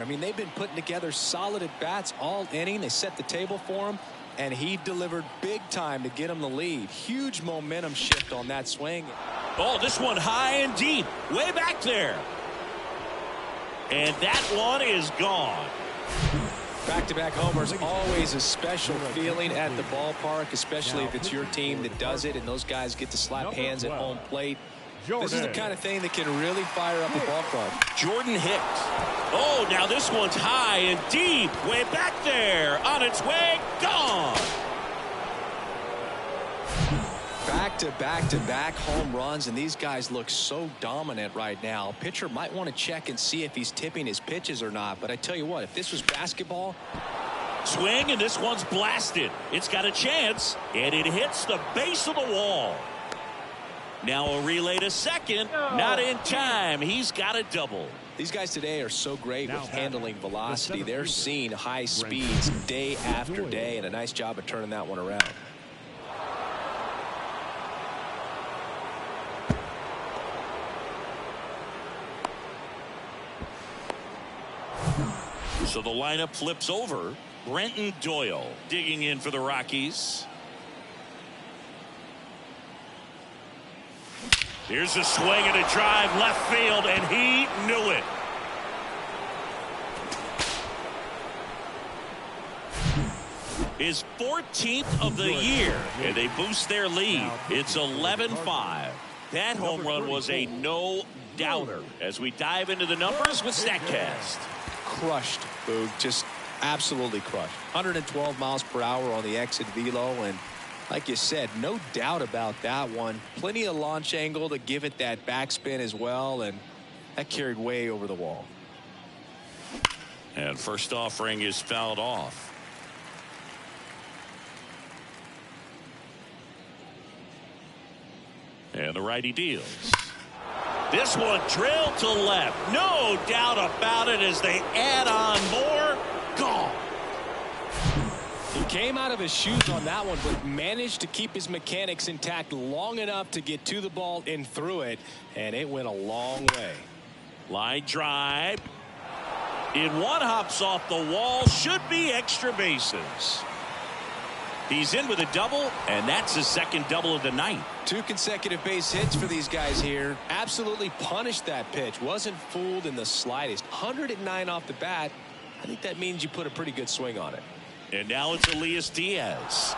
I mean, they've been putting together solid at-bats all inning. They set the table for him, and he delivered big time to get him the lead. Huge momentum shift on that swing. Oh, this one high and deep, way back there. And that one is gone. Back-to-back homers, always a special feeling at the ballpark, especially if it's your team that does it, and those guys get to slap hands at home plate. This is the kind of thing that can really fire up a ball club. Jordan Hicks. Oh, now this one's high and deep, way back there, on its way, gone. Back-to-back home runs, and these guys look so dominant right now. Pitcher might want to check and see if he's tipping his pitches or not, but I tell you what, if this was basketball. Swing, and this one's blasted. It's got a chance, and it hits the base of the wall. Now a relay to second. Not in time. He's got a double. These guys today are so great with handling velocity. They're seeing high speeds day after day, and a nice job of turning that one around. So the lineup flips over. Brenton Doyle digging in for the Rockies. Here's a swing and a drive left field, and he knew it. His 14th of the year, and they boost their lead. It's 11-5. That home run was a no-doubter. As we dive into the numbers with StatCast. Crushed, Boog. Just absolutely crushed. 112 miles per hour on the exit velo, and like you said, no doubt about that one. Plenty of launch angle to give it that backspin as well, and that carried way over the wall. And first offering is fouled off. And the righty deals. This one drilled to left. No doubt about it as they add on more. Gone. He came out of his shoes on that one, but managed to keep his mechanics intact long enough to get to the ball and through it, and it went a long way. Line drive. In one, hops off the wall. Should be extra bases. He's in with a double, and that's his second double of the night. 2 consecutive base hits for these guys here. Absolutely punished that pitch. Wasn't fooled in the slightest. 109 off the bat. I think that means you put a pretty good swing on it. And now it's Elias Diaz.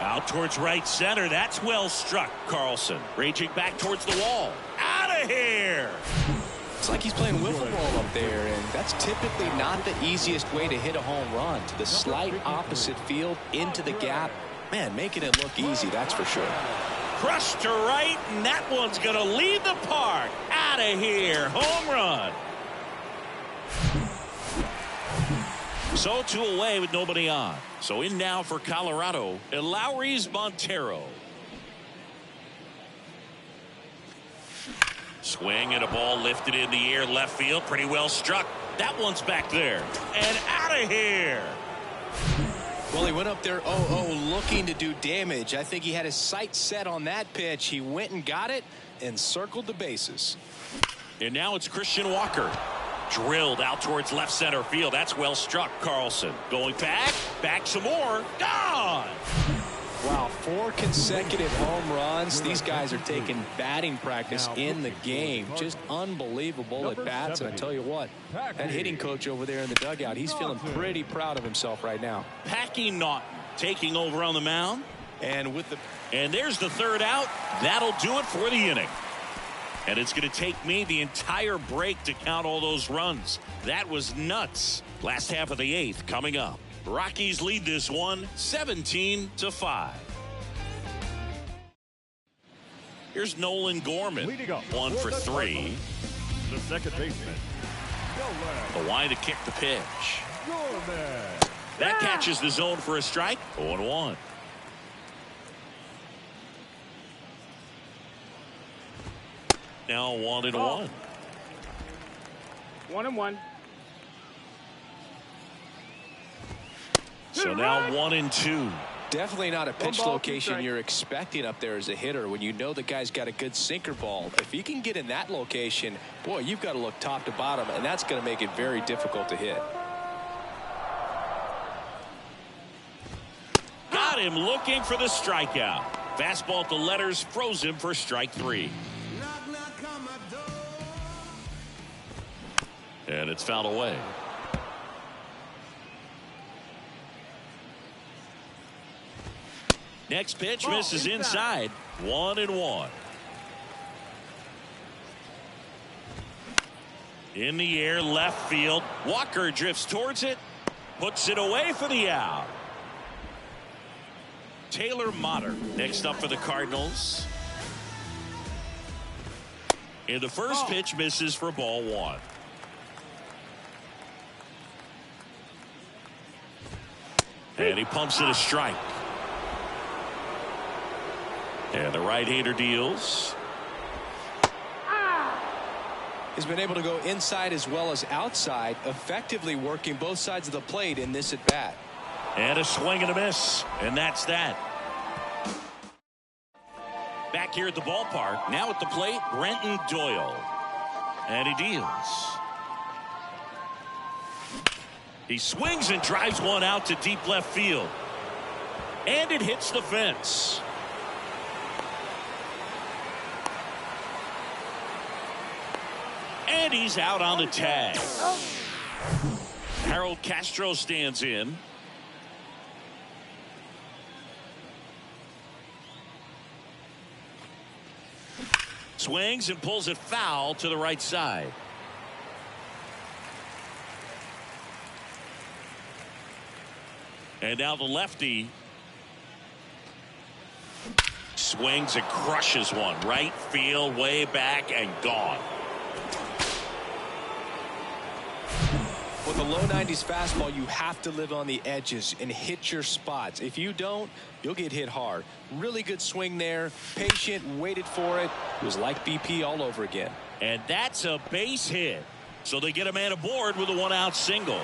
Out towards right center. That's well struck. Carlson raging back towards the wall. Out of here. It's like he's playing wiffle ball up there, and that's typically not the easiest way to hit a home run. To the slight opposite field, into the gap. Man, making it look easy, that's for sure. Crushed to right, and that one's going to leave the park. Out of here. Home run. So 2 away with nobody on. So in now for Colorado, Lowry's Montero. Swing and a ball lifted in the air left field. Pretty well struck. That one's back there. And out of here. Well, he went up there 0-0 looking to do damage. I think he had his sights set on that pitch. He went and got it and circled the bases. And now it's Christian Walker. Drilled out towards left center field. That's well struck. Carlson going back some more. Gone. Wow, 4 consecutive home runs. These guys are taking batting practice in the game. Just unbelievable at bats. And I tell you what, that hitting coach over there in the dugout, he's feeling pretty proud of himself right now. Packy Naughton taking over on the mound. And there's the third out. That'll do it for the inning. And it's going to take me the entire break to count all those runs. That was nuts. Last half of the 8th coming up. Rockies lead this one 17-5. Here's Nolan Gorman. 1 for 3. The second baseman. The wide to kick the pitch. That catches the zone for a strike. 0-1. Now 1-1. 1-1. So now 1-2. Definitely not a pitch location you're expecting up there as a hitter when you know the guy's got a good sinker ball. If he can get in that location, boy, you've got to look top to bottom, and that's going to make it very difficult to hit. Got him looking for the strikeout. Fastball at the letters froze him for strike 3. And it's fouled away. Next pitch misses inside. 1-1. In the air, left field. Walker drifts towards it. Puts it away for the out. Taylor Motter next up for the Cardinals. And the first pitch misses for ball 1. And he pumps it a strike. And the right-hander deals. He's been able to go inside as well as outside, effectively working both sides of the plate in this at-bat. And a swing and a miss. And that's that. Back here at the ballpark. Now at the plate, Brenton Doyle. And he deals. He swings and drives one out to deep left field. And it hits the fence. And he's out on the tag. Harold Castro stands in. Swings and pulls it foul to the right side. And now the lefty swings and crushes one. Right field, way back, and gone. With a low 90s fastball, you have to live on the edges and hit your spots. If you don't, you'll get hit hard. Really good swing there. Patient, waited for it. It was like BP all over again. And that's a base hit. So they get a man aboard with a 1-out single.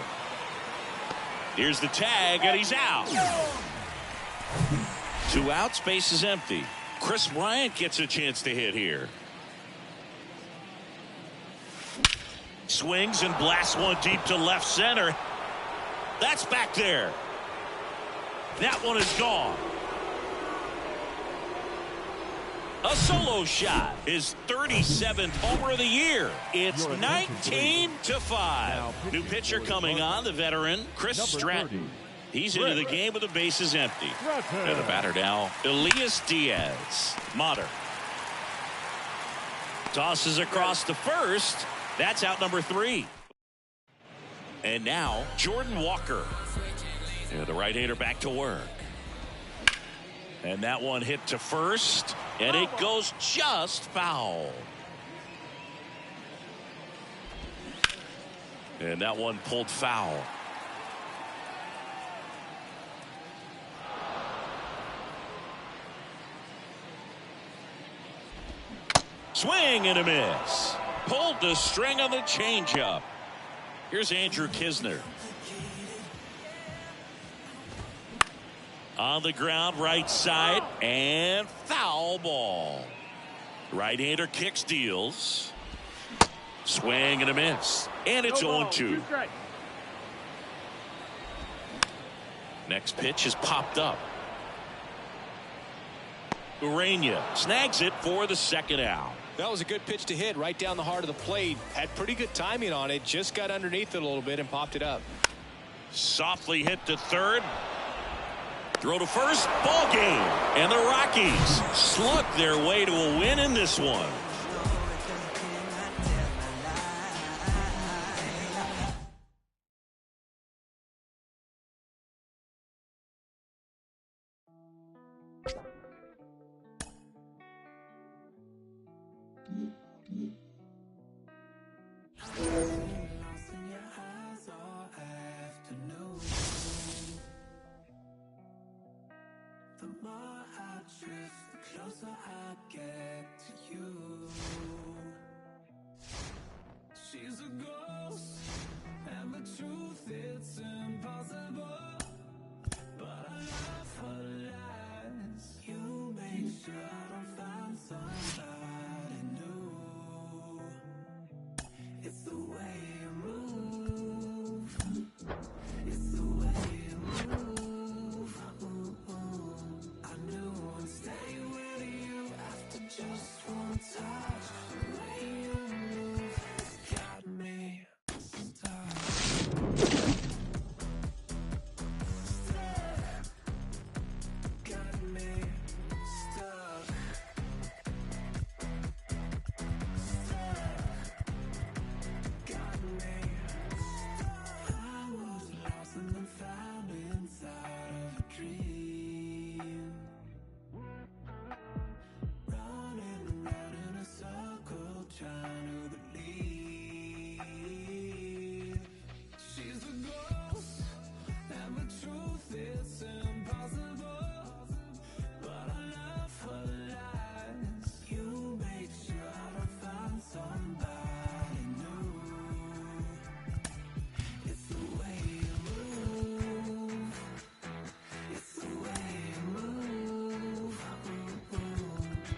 Here's the tag, and he's out. 2 outs, base is empty. Chris Bryant gets a chance to hit here. Swings and blasts one deep to left center. That's back there. That one is gone. A solo shot. His 37th homer of the year. It's 19-5. New pitcher coming on, the veteran, Chris Stratton. He's into the game with the bases empty. And the batter now, Elias Diaz. Motter tosses across to first. That's out number 3. And now Jordan Walker. And the right-hander back to work. And that one hit to first. And it goes just foul. And that one pulled foul. Swing and a miss. Pulled the string on the changeup. Here's Andrew Kisner. On the ground, right side, and foul ball. Right-hander kicks, deals. Swing and a miss. And it's 0-2. Next pitch is popped up. Urania snags it for the second out. That was a good pitch to hit right down the heart of the plate. Had pretty good timing on it. Just got underneath it a little bit and popped it up. Softly hit to third. Throw to first. Ball game. And the Rockies slug their way to a win in this one. She's a ghost, and the truth, it's impossible, but I love her. ghost, and the truth is impossible. But I love her lies. You make sure to find somebody new. It's the way you move. It's the way you move.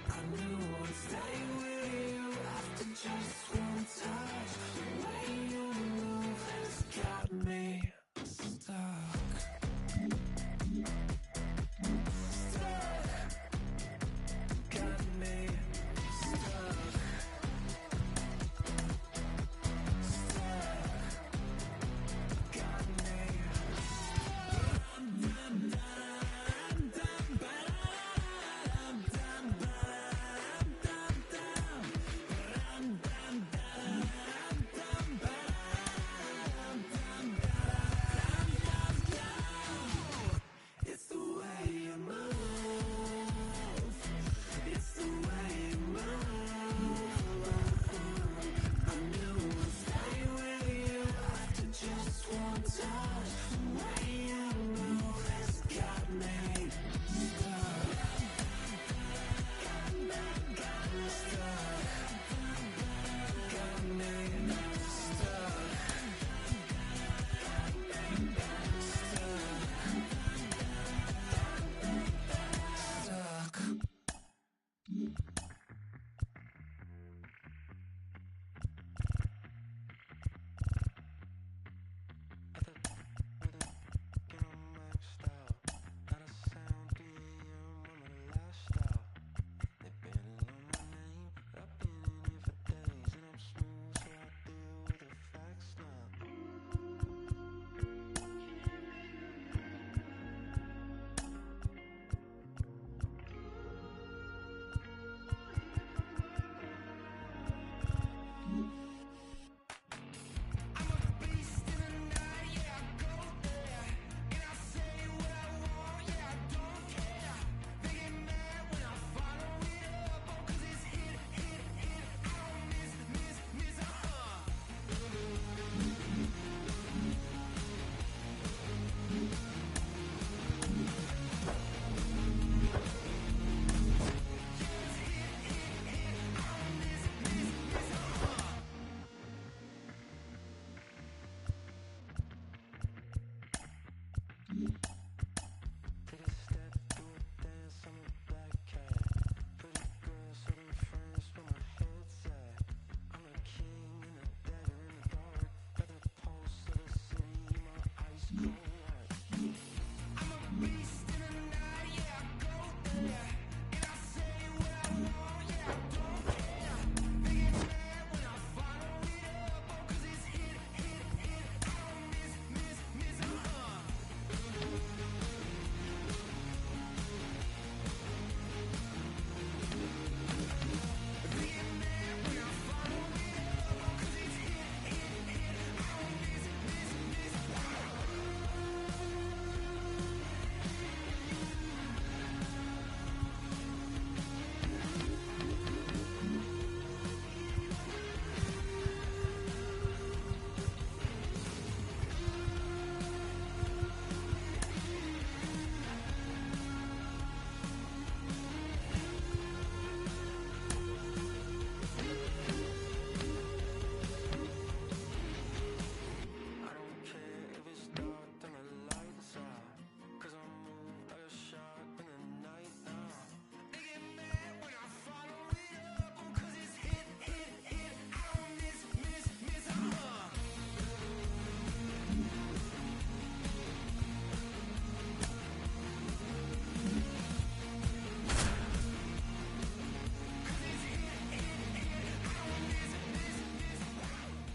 I knew I'd stay with you after just one touch. The way you move has got me stuck. Got me stuck. Got me. It's the way you move. It's the way you move. I knew I'd stay with you after just one touch. The way you move has got me stuck. Got me stuck. Got me stuck. Stuck.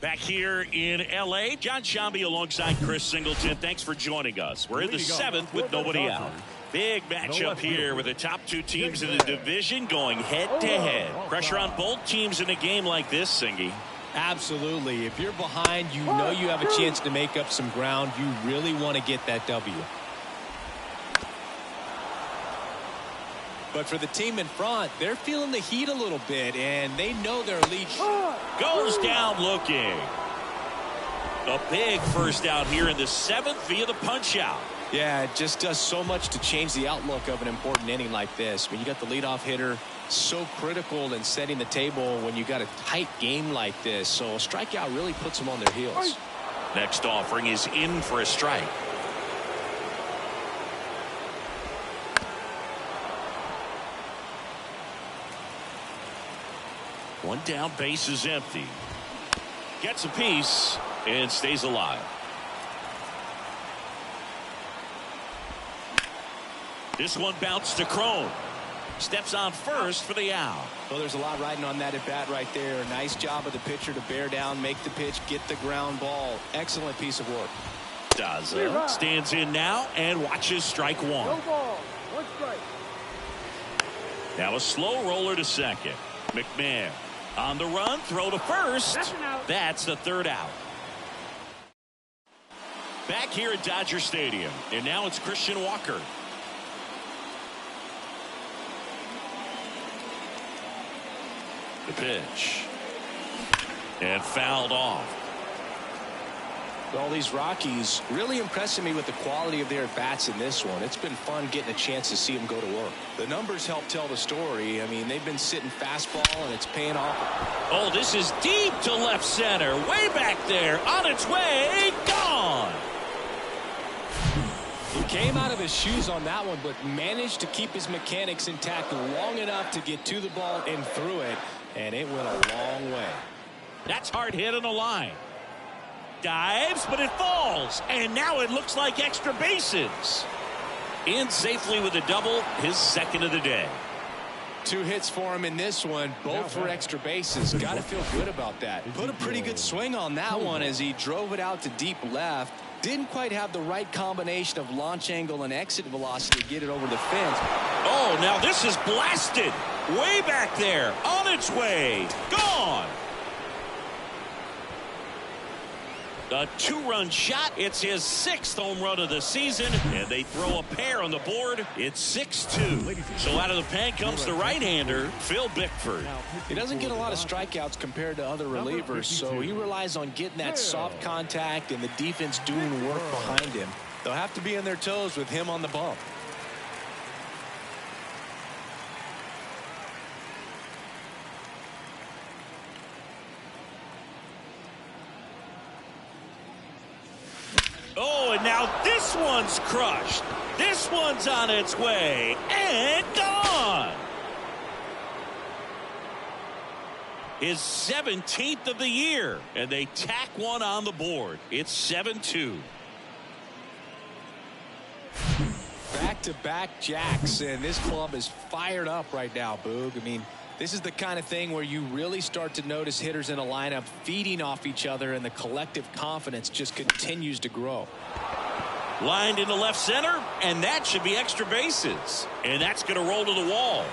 Back here in L.A., John Shambi alongside Chris Singleton. Thanks for joining us. We're in the seventh with nobody out. Big matchup here with the top two teams in the division going head-to-head. Pressure on both teams in a game like this, Singy. Absolutely. If you're behind, you know you have a chance to make up some ground. You really want to get that W. But for the team in front, they're feeling the heat a little bit, and they know their lead goes down looking. A big first out here in the 7th via the punch out. Yeah, it just does so much to change the outlook of an important inning like this. When you got the leadoff hitter, so critical in setting the table when you got a tight game like this. So a strikeout really puts them on their heels. Next offering is in for a strike. One down, base is empty. Gets a piece and stays alive. This one bounced to Crone. Steps on first for the out. Well, there's a lot riding on that at bat right there. Nice job of the pitcher to bear down, make the pitch, get the ground ball. Excellent piece of work. Daza stands in now and watches strike one. No ball. One strike. Now a slow roller to second. McMahon on the run, throw to first. That's the third out. Back here at Dodger Stadium, and now it's Christian Walker. The pitch. And fouled off. Well, these Rockies really impressing me with the quality of their bats in this one. It's been fun getting a chance to see them go to work. The numbers help tell the story. I mean, they've been sitting fastball, and it's paying off. Oh, this is deep to left center. Way back there. On its way. Gone. He came out of his shoes on that one, but managed to keep his mechanics intact long enough to get to the ball and through it. And it went a long way. That's hard hit on the line. Dives, but it falls. And now it looks like extra bases. In safely with a double, his second of the day. 2 hits for him in this one, both for extra bases. Got to feel good about that. Put a pretty good swing on that one as he drove it out to deep left. Didn't quite have the right combination of launch angle and exit velocity to get it over the fence. Oh, now this is blasted. Way back there. On its way. Gone. A 2-run shot. It's his 6th home run of the season, and they throw a pair on the board. It's 6-2. So out of the pen comes the right-hander, Phil Bickford. He doesn't get a lot of strikeouts compared to other relievers, so he relies on getting that soft contact and the defense doing work behind him. They'll have to be on their toes with him on the bump. Oh, and now this one's crushed. This one's on its way and gone. His 17th of the year, and they tack one on the board. It's 7-2. Back-to-back jacks, and this club is fired up right now, Boog. I mean, this is the kind of thing where you really start to notice hitters in a lineup feeding off each other, and the collective confidence just continues to grow. Lined into left center, and that should be extra bases. And that's going to roll to the wall.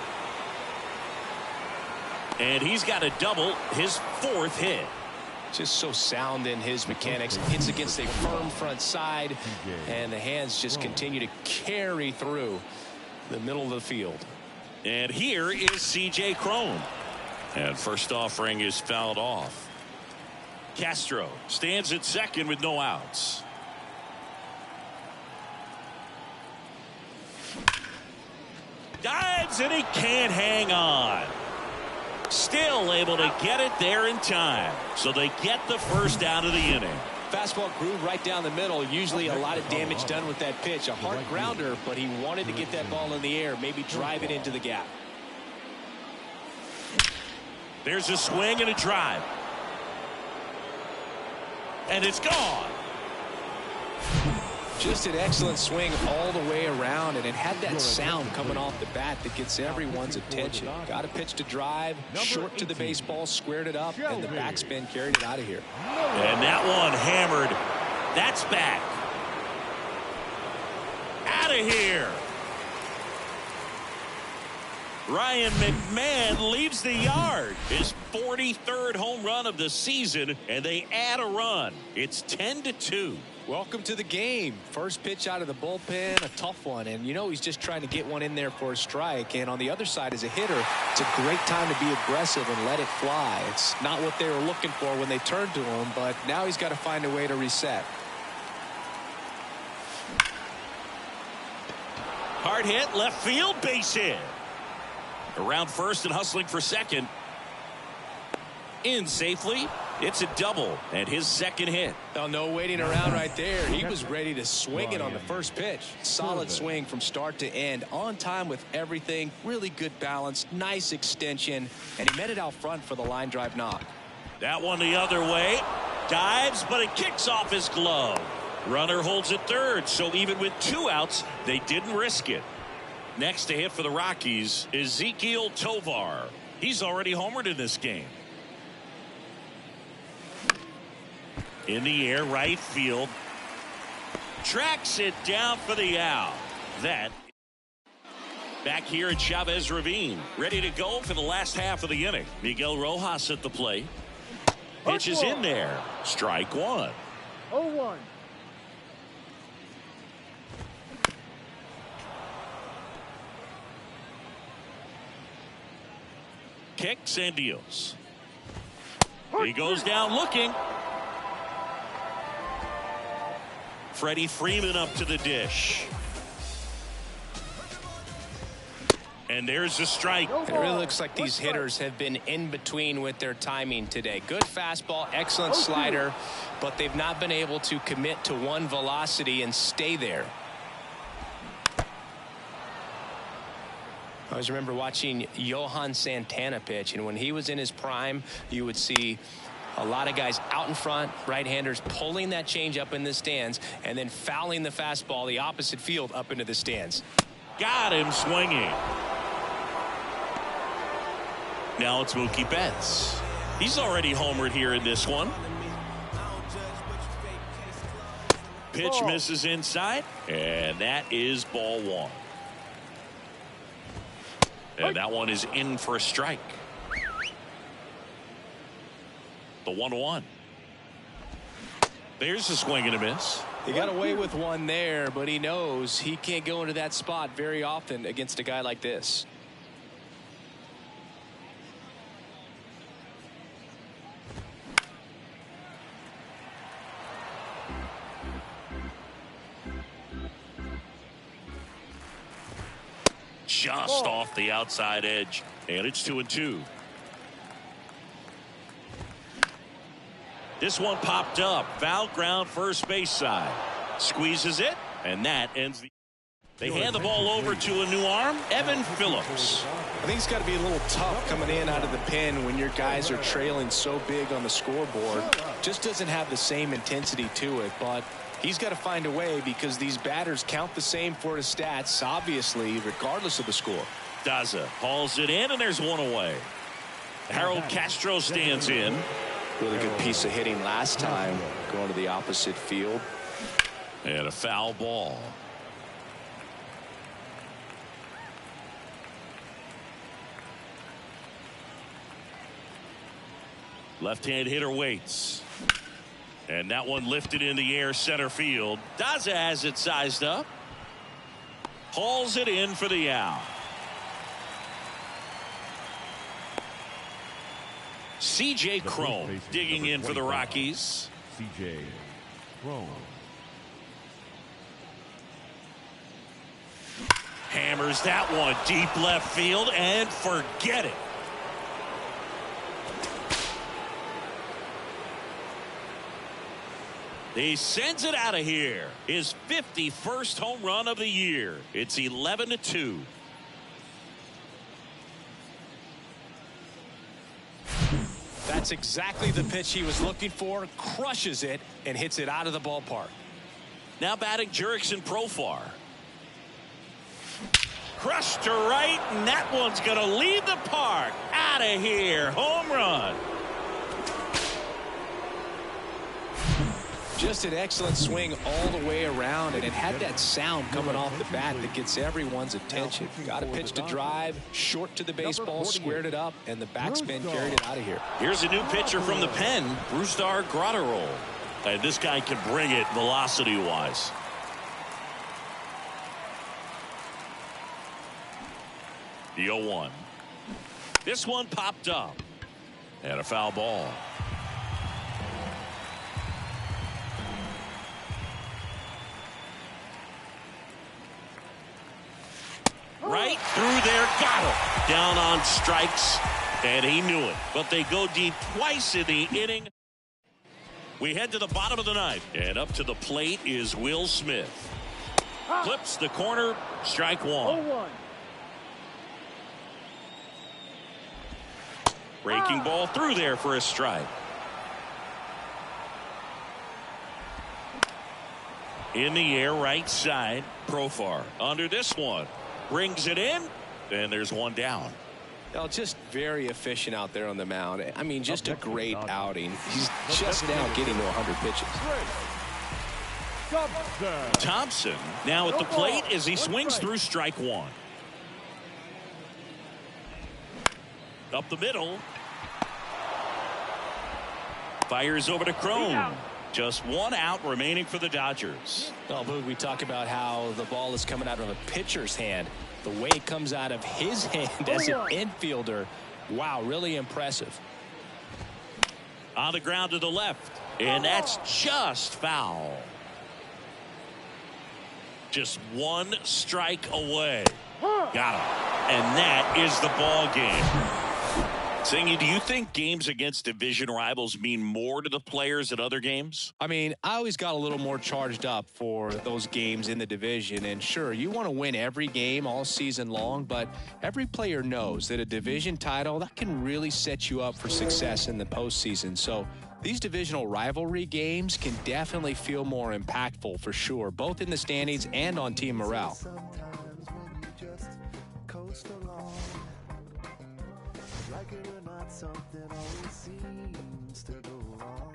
And he's got a double, his 4th hit. Just so sound in his mechanics. Hits against a firm front side, and the hands just continue to carry through the middle of the field. And here is C.J. Crone. And first offering is fouled off. Castro stands at second with no outs. Dives, and he can't hang on. Still able to get it there in time. So they get the first out of the inning. Fastball groove right down the middle. Usually a lot of damage done with that pitch. A hard grounder, but he wanted to get that ball in the air, maybe drive it into the gap. There's a swing and a drive. And it's gone. Just an excellent swing all the way around, and it had that sound coming off the bat that gets everyone's attention. Got a pitch to drive, short to the baseball, squared it up, and the backspin carried it out of here. And that one hammered. That's back. Out of here. Ryan McMahon leaves the yard. His 43rd home run of the season, and they add a run. It's 10-2. Welcome to the game. First pitch out of the bullpen, a tough one. And, you know, he's just trying to get one in there for a strike. And on the other side, as a hitter, it's a great time to be aggressive and let it fly. It's not what they were looking for when they turned to him, but now he's got to find a way to reset. Hard hit, left field, base hit. Around first and hustling for second. In safely. It's a double and his second hit. Oh, no waiting around right there. He was ready to swing it on the first pitch. Solid swing from start to end. On time with everything. Really good balance. Nice extension. And he met it out front for the line drive knock. That one the other way. Dives, but it kicks off his glove. Runner holds at third, so even with 2 outs, they didn't risk it. Next to hit for the Rockies is Ezequiel Tovar. He's already homered in this game. In the air, right field. Tracks it down for the out. That. Back here at Chavez Ravine. Ready to go for the last half of the inning. Miguel Rojas at the plate. Pitch is in there. Strike one. 0-1. Kicks and deals. He goes down looking. Freddie Freeman up to the dish. And there's a strike. It really looks like these hitters have been in between with their timing today. Good fastball, excellent slider, but they've not been able to commit to one velocity and stay there. I always remember watching Johan Santana pitch, and when he was in his prime, you would see a lot of guys out in front, right-handers pulling that change up in the stands and then fouling the fastball the opposite field up into the stands. Got him swinging. Now it's Mookie Betts. He's already homered here in this one. Pitch misses inside, and that is ball one. And that one is in for a strike. The 1-1. There's a swing and a miss. He got away with one there, but he knows he can't go into that spot very often against a guy like this. Just off the outside edge, and it's 2-2. This one popped up. Foul ground first base side. Squeezes it, and that ends the. They hand the ball over to a new arm, Evan Phillips. I think it's got to be a little tough coming in out of the pen when your guys are trailing so big on the scoreboard. Just doesn't have the same intensity to it, but he's got to find a way because these batters count the same for his stats, obviously, regardless of the score. Daza hauls it in, and there's one away. Harold Castro stands in. Really good piece of hitting last time, going to the opposite field. And a foul ball. Left-hand hitter waits. And that one lifted in the air center field. Daza has it sized up. Hauls it in for the out. C.J. Cron digging in for the Rockies. C.J. Cron. Hammers that one deep left field and forget it. He sends it out of here. His 51st home run of the year. It's 11-2. That's exactly the pitch he was looking for. Crushes it and hits it out of the ballpark. Now batting Jurickson Profar. Crushed to right, and that one's going to leave the park. Out of here. Home run. Just an excellent swing all the way around, and it had that sound coming off the bat that gets everyone's attention. Got a pitch to drive, short to the baseball, squared it up, and the backspin carried it out of here. Here's a new pitcher from the pen, Brusdar Graterol. And this guy can bring it velocity-wise. The 0-1. This one popped up. And a foul ball. Right through there, got him. Down on strikes, and he knew it. But they go deep twice in the inning. We head to the bottom of the ninth, and up to the plate is Will Smith. Flips the corner, strike one. 0-1. Breaking ball through there for a strike. In the air, right side, Profar under this one. Brings it in, and there's one down. Well, just very efficient out there on the mound. I mean, just a great outing. He's just now getting to 100 pitches. Thompson now at the plate as he swings through strike one. Up the middle. Fires over to Crone. Just one out remaining for the Dodgers. Well, Boog, we talk about how the ball is coming out of a pitcher's hand. The way it comes out of his hand as an infielder, wow, really impressive. On the ground to the left, and that's just foul. Just one strike away. Got him. And that is the ball game. Singy, do you think games against division rivals mean more to the players at other games? I mean, I always got a little more charged up for those games in the division. And sure, you want to win every game all season long, but every player knows that a division title, that can really set you up for success in the postseason. So these divisional rivalry games can definitely feel more impactful for sure, both in the standings and on team morale. Something always seems to go wrong.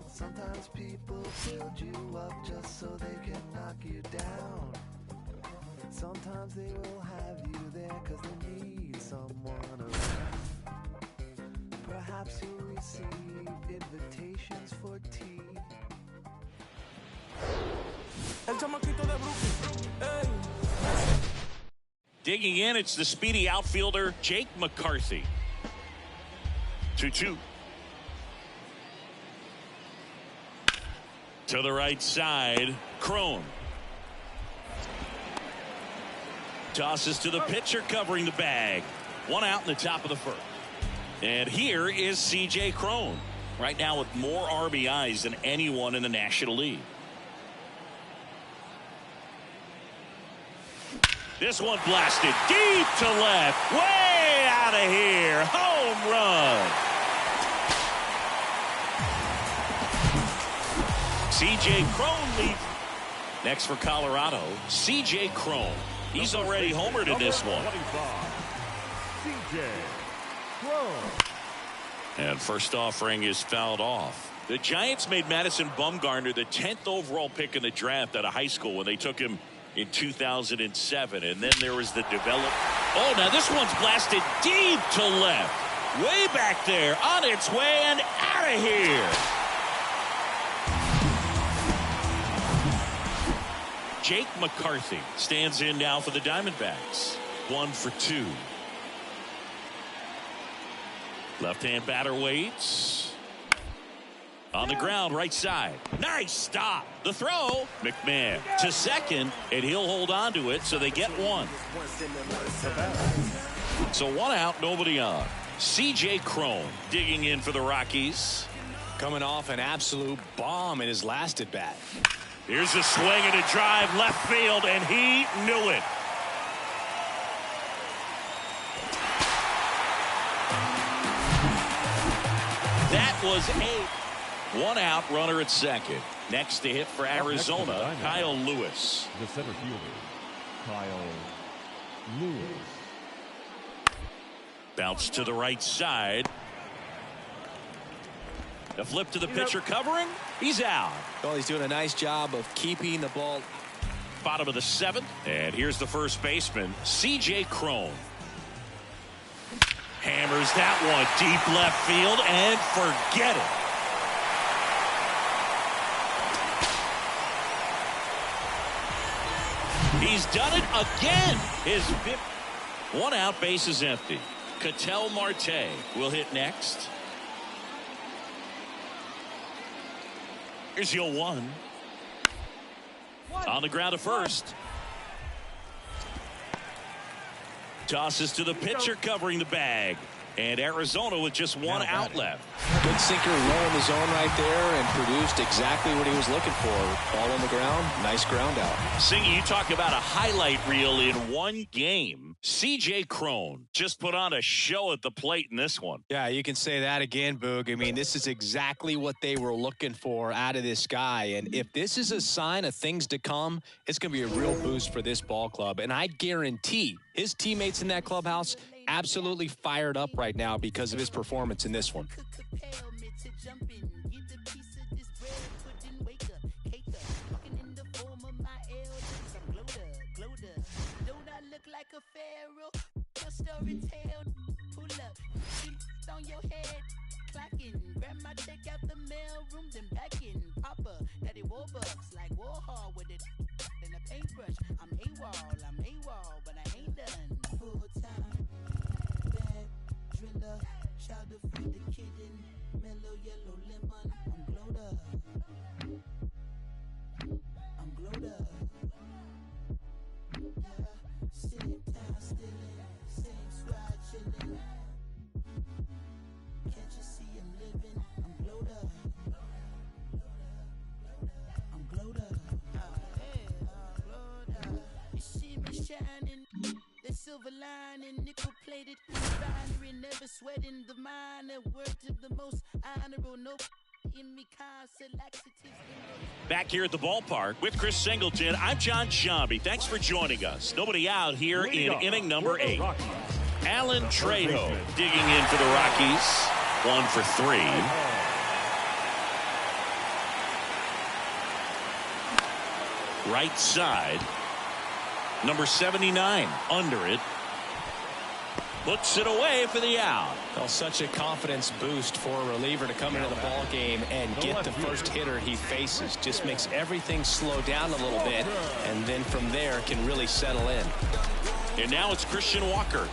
Sometimes people build you up just so they can knock you down. Sometimes they will have you there because they need someone around. Perhaps you'll receive invitations for tea. Digging in, it's the speedy outfielder Jake McCarthy. 2-2. To the right side, Crone. Tosses to the pitcher covering the bag. One out in the top of the first. And here is C.J. Crone. Right now with more RBIs than anyone in the National League. This one blasted deep to left. Way out of here. Home run. C.J. Crone leads. Next for Colorado, C.J. Crone. He's already homered in this one. C.J. Crone. And first offering is fouled off. The Giants made Madison Bumgarner the 10th overall pick in the draft out of high school when they took him in 2007. And then there was the develop. Oh, now this one's blasted deep to left. Way back there, on its way and out of here. Jake McCarthy stands in now for the Diamondbacks. 1 for 2. Left-hand batter waits. On the ground, right side. Nice stop. The throw. McMahon to second, and he'll hold on to it, so they get one. So one out, nobody on. C.J. Crone digging in for the Rockies. Coming off an absolute bomb in his last at bat. Here's a swing and a drive left field, and he knew it. That was a one out runner at second. Next to hit for Arizona, Kyle Lewis. The center fielder, Kyle Lewis. Bounce to the right side. A flip to the pitcher covering. He's out. Well, he's doing a nice job of keeping the ball. Bottom of the 7th. And here's the first baseman, C.J. Crone. Hammers that one deep left field and forget it. He's done it again. His fifth. One out, base is empty. Ketel Marte will hit next. Here's your one. On the ground to first. Tosses to the pitcher covering the bag. And Arizona with just one out left. Good sinker low in the zone right there and produced exactly what he was looking for. Ball on the ground, nice ground out. Singy, you talk about a highlight reel in one game. C.J. Cron just put on a show at the plate in this one. Yeah, you can say that again, Boog. I mean, this is exactly what they were looking for out of this guy. And if this is a sign of things to come, it's going to be a real boost for this ball club. And I guarantee his teammates in that clubhouse absolutely fired up right now because of his performance in this one. Silver lining, nickel plated, refinery, never sweating the minor word of the most honorable. No in me back here at the ballpark with Chris Singleton. I'm John Sciambi. Thanks for joining us. Nobody out here in inning number 8. Alan Trejo digging in for the Rockies. 1 for 3. Right side. Number 79 under it. Puts it away for the out. Well, such a confidence boost for a reliever to come into the ball game and get the first hitter he faces. Just makes everything slow down a little bit, and then from there can really settle in. And now it's Christian Walker.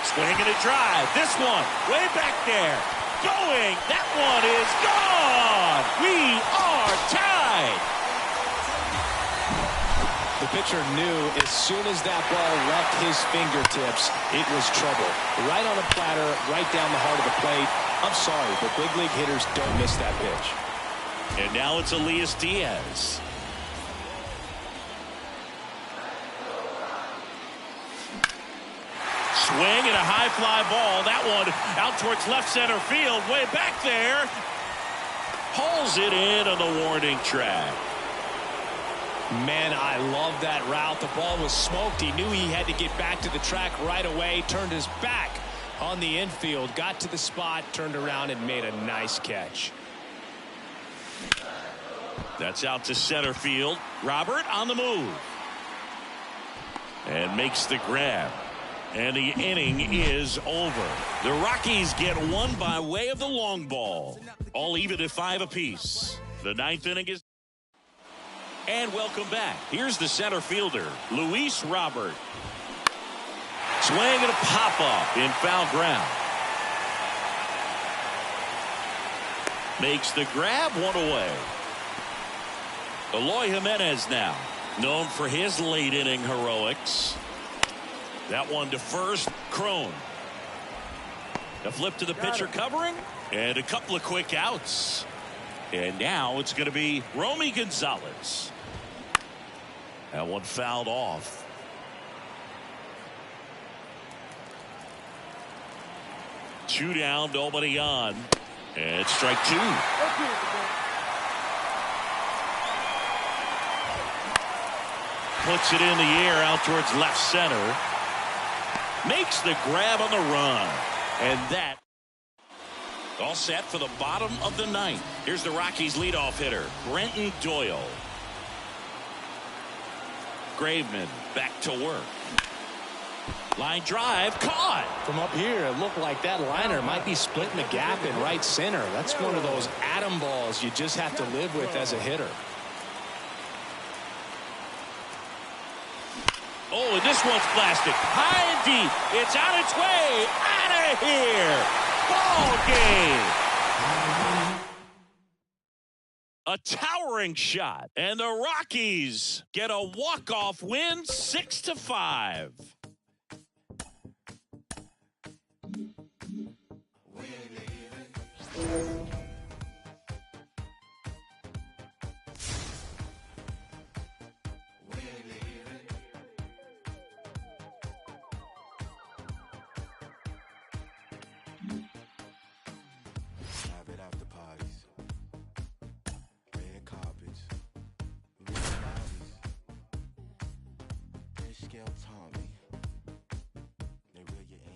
Swing and a drive. This one way back there. Going. That one is gone. We are tied. The pitcher knew as soon as that ball left his fingertips, it was trouble. Right on a platter, right down the heart of the plate. I'm sorry, but big league hitters don't miss that pitch. And now it's Elias Diaz. Swing and a high fly ball. That one out towards left center field. Way back there. Hauls it in on the warning track. Man, I love that route. The ball was smoked. He knew he had to get back to the track right away. Turned his back on the infield. Got to the spot, turned around, and made a nice catch. That's out to center field. Robert on the move. And makes the grab. And the inning is over. The Rockies get one by way of the long ball. All even at 5 apiece. The 9th inning is. And welcome back. Here's the center fielder, Luis Robert. Swing and a pop-up in foul ground. Makes the grab, one away. Eloy Jimenez now, known for his late inning heroics. That one to first, Cron. A flip to the pitcher covering, and a couple of quick outs. And now it's going to be Romy Gonzalez. That one fouled off. Two down, nobody on. And strike 2. Puts it in the air out towards left center. Makes the grab on the run. And that all set for the bottom of the 9th. Here's the Rockies leadoff hitter, Brenton Doyle. Graveman back to work. Line drive, caught. From up here, it looked like that liner might be splitting the gap in right center. That's one of those atom balls you just have to live with as a hitter. Oh, and this one's blasted. High and deep. It's on its way. Out of here. Ball game. A towering shot. And the Rockies get a walk-off win 6-5.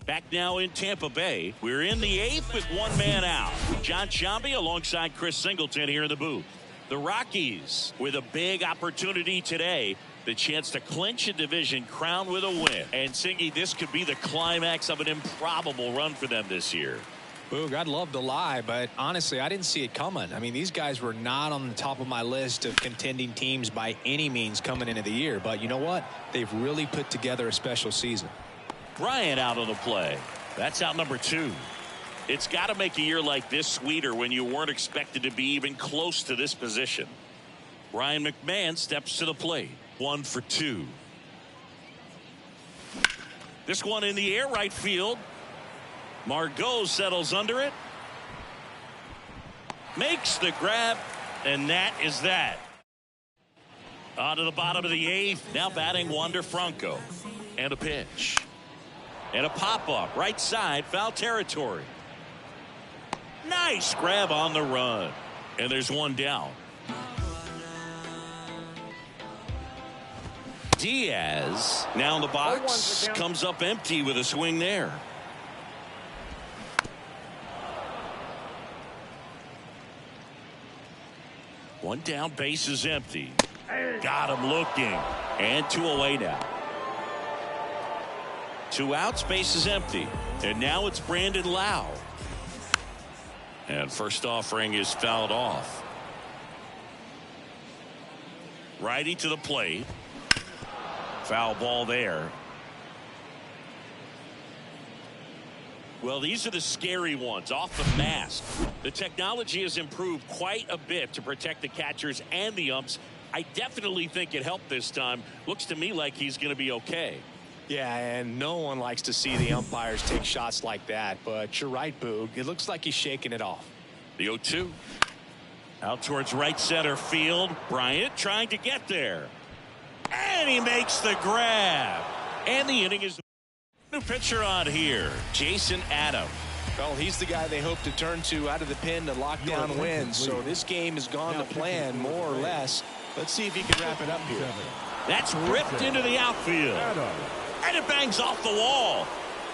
Back now in Tampa Bay. We're in the 8th with one man out. John Sciambi alongside Chris Singleton here in the booth. The Rockies with a big opportunity today. The chance to clinch a division crown with a win. And Singy, this could be the climax of an improbable run for them this year. Boog, I'd love to lie, but honestly, I didn't see it coming. I mean, these guys were not on the top of my list of contending teams by any means coming into the year. But you know what? They've really put together a special season. Bryant out on the play. That's out number 2. It's got to make a year like this sweeter when you weren't expected to be even close to this position. Ryan McMahon steps to the plate. 1 for 2. This one in the air right field. Margot settles under it. Makes the grab. And that is that. On to the bottom of the 8th. Now batting Wander Franco. And a pitch. And a pop-up, right side, foul territory. Nice grab on the run. And there's one down. Diaz, now in the box, comes up empty with a swing there. One down, base is empty. Got him looking. And 2 away now. 2 outs, base is empty. And now it's Brandon Lau. And first offering is fouled off. Righty to the plate. Foul ball there. Well, these are the scary ones off the mask. The technology has improved quite a bit to protect the catchers and the umps. I definitely think it helped this time. Looks to me like he's going to be okay. Yeah, and no one likes to see the umpires take shots like that. But you're right, Boog. It looks like he's shaking it off. The 0-2. Out towards right center field. Bryant trying to get there. And he makes the grab. And the inning is new pitcher on here. Jason Adam. Well, he's the guy they hope to turn to out of the pen to lock down wins. So this game has gone to plan, more or less. Let's see if he can wrap it up here. That's ripped into the outfield. And it bangs off the wall.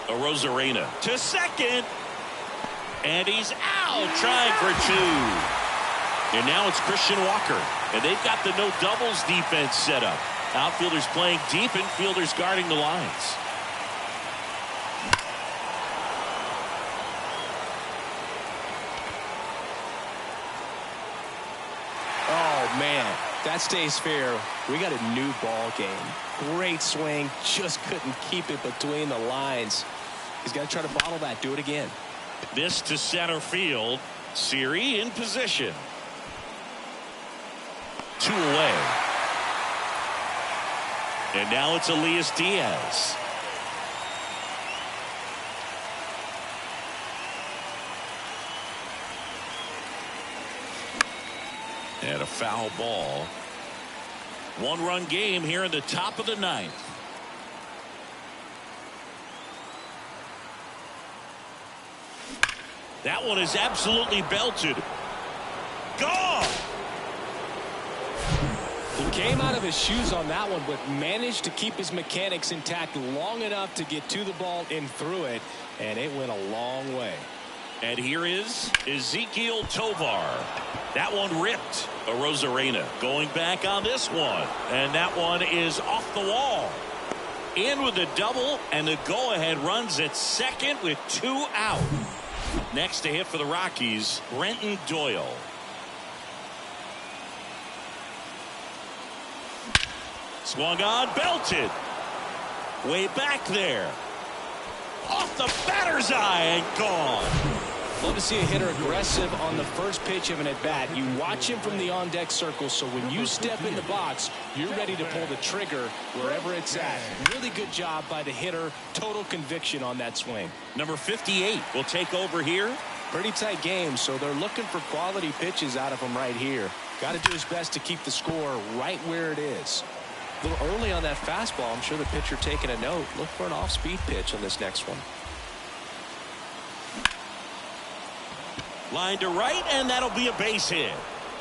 A Rosarena to second. And he's out trying for 2. And now it's Christian Walker. And they've got the no doubles defense set up. Outfielders playing deep, infielders guarding the lines. Oh, man. That stays fair. We got a new ball game. Great swing. Just couldn't keep it between the lines. He's got to try to bottle that. Do it again. This to center field. Siri in position. 2 away. And now it's Elias Diaz. And a foul ball. 1-run game here in the top of the 9th. That one is absolutely belted. Gone! He came out of his shoes on that one, but managed to keep his mechanics intact long enough to get to the ball and through it, and it went a long way. And here is Ezekiel Tovar. That one ripped. A Rosarena going back on this one. And that one is off the wall. in with a double, and the go-ahead runs at second with 2 out. Next to hit for the Rockies, Brenton Doyle. Swung on, belted. Way back there. Off the batter's eye and gone. Love to see a hitter aggressive on the first pitch of an at-bat. You watch him from the on-deck circle, so when you step in the box, you're ready to pull the trigger wherever it's at. Really good job by the hitter. Total conviction on that swing. Number 58 will take over here. Pretty tight game, so they're looking for quality pitches out of him right here. Got to do his best to keep the score right where it is. A little early on that fastball. I'm sure the pitcher taking a note. Look for an off-speed pitch on this next one. Line to right, and that'll be a base hit.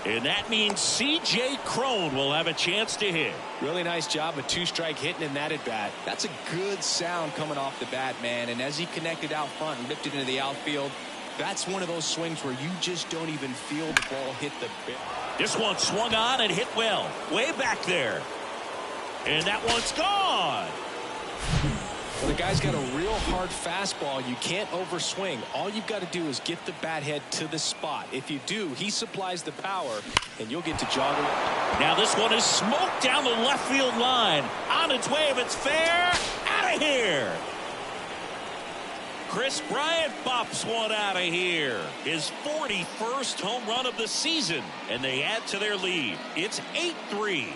And that means C.J. Cron will have a chance to hit. Really nice job of 2-strike hitting in that at-bat. That's a good sound coming off the bat, man. And as he connected out front and ripped it into the outfield, that's one of those swings where you just don't even feel the ball hit the bat. This one swung on and hit well. Way back there. And that one's gone. Well, the guy's got a real hard fastball. You can't overswing. All you've got to do is get the bat head to the spot. If you do, he supplies the power, and you'll get to jog around. Now this one is smoked down the left field line. On its way, if it's fair, out of here. Chris Bryant pops one out of here. His 41st home run of the season, and they add to their lead. It's 8-3.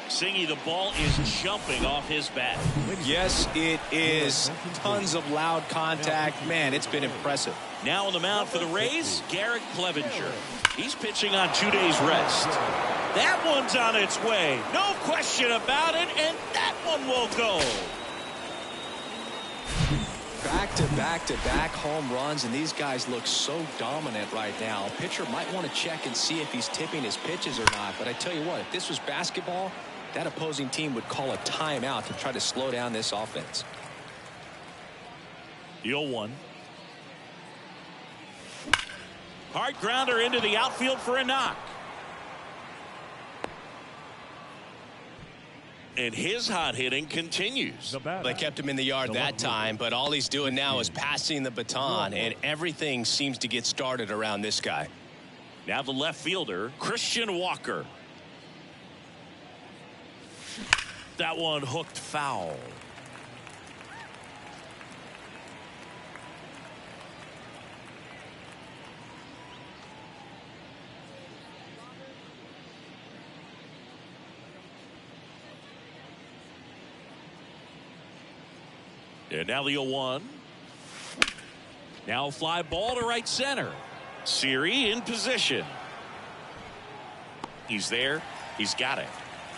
Singy, the ball is jumping off his bat. Yes, it is. Tons of loud contact. Man, it's been impressive. Now on the mound for the Rays, Garrett Clevenger. He's pitching on 2 days rest. That one's on its way. No question about it, and that one will go. Back-to-back-to-back home runs, and these guys look so dominant right now. A pitcher might want to check and see if he's tipping his pitches or not, but I tell you what, if this was basketball, that opposing team would call a timeout to try to slow down this offense. 0-1. Hard grounder into the outfield for a knock. And his hot hitting continues. They kept him in the yard that time, but all he's doing now is passing the baton, and everything seems to get started around this guy. Now the left fielder, Christian Walker. That one hooked foul. And now the 0-1. Now a fly ball to right center. Siri in position. He's there. He's got it.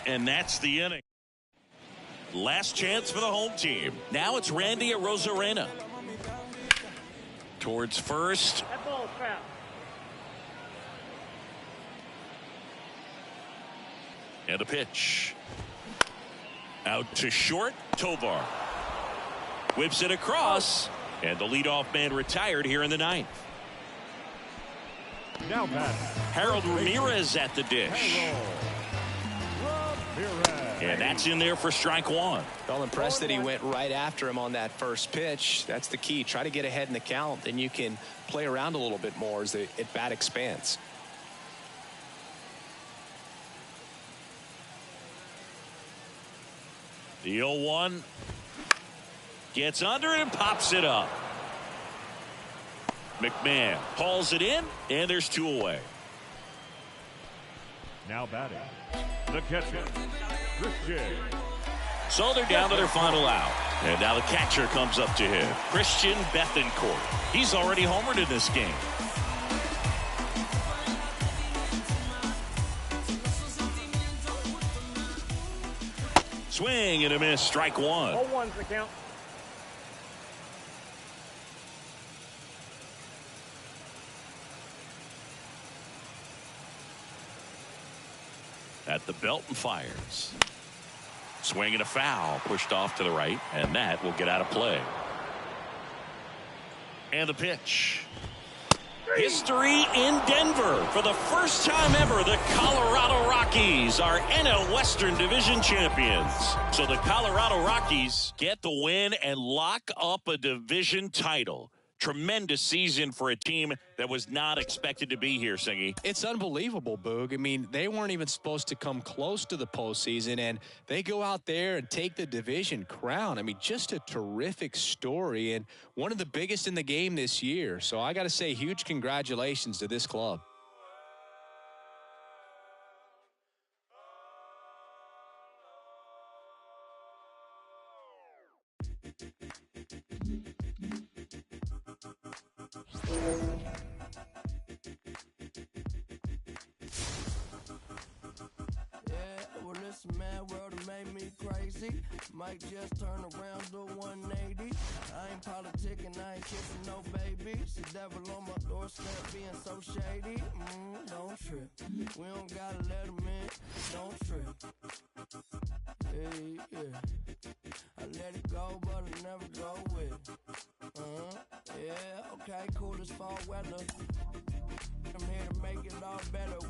And that's the inning. Last chance for the home team. Now it's Randy Arozarena. Towards first. That ball's foul. And a pitch. Out to short, Tovar. Whips it across. And the leadoff man retired here in the 9th. Now back. Harold Ramirez at the dish. And that's in there for strike one. Well, impressed that he went right after him on that first pitch. That's the key. Try to get ahead in the count. Then you can play around a little bit more as the at-bat expands. The 0-1 gets under it and pops it up. McMahon hauls it in, and there's 2 away. Now batting. The catcher, Christian. So they're down to their final out. And now the catcher comes up to him. Christian Bethancourt. He's already homered in this game. Swing and a miss. Strike one. 0-1's the count. At the belt and fires. Swing and a foul. Pushed off to the right. And that will get out of play. And the pitch. History in Denver. For the first time ever, the Colorado Rockies are NL Western Division champions. So the Colorado Rockies get the win and lock up a division title. Tremendous season for a team that was not expected to be here, Singy. It's unbelievable, Boog. I mean, they weren't even supposed to come close to the postseason, and they go out there and take the division crown. I mean, just a terrific story and one of the biggest in the game this year. So I got to say, huge congratulations to this club. Well, this mad world made me crazy. Might just turn around to 180. I ain't politicking, I ain't kissing no babies. The devil on my doorstep being so shady. Don't trip. We don't gotta let him in. Don't trip. I let it go, but I never go with it. Okay, cool as fall weather. I'm here to make it all better.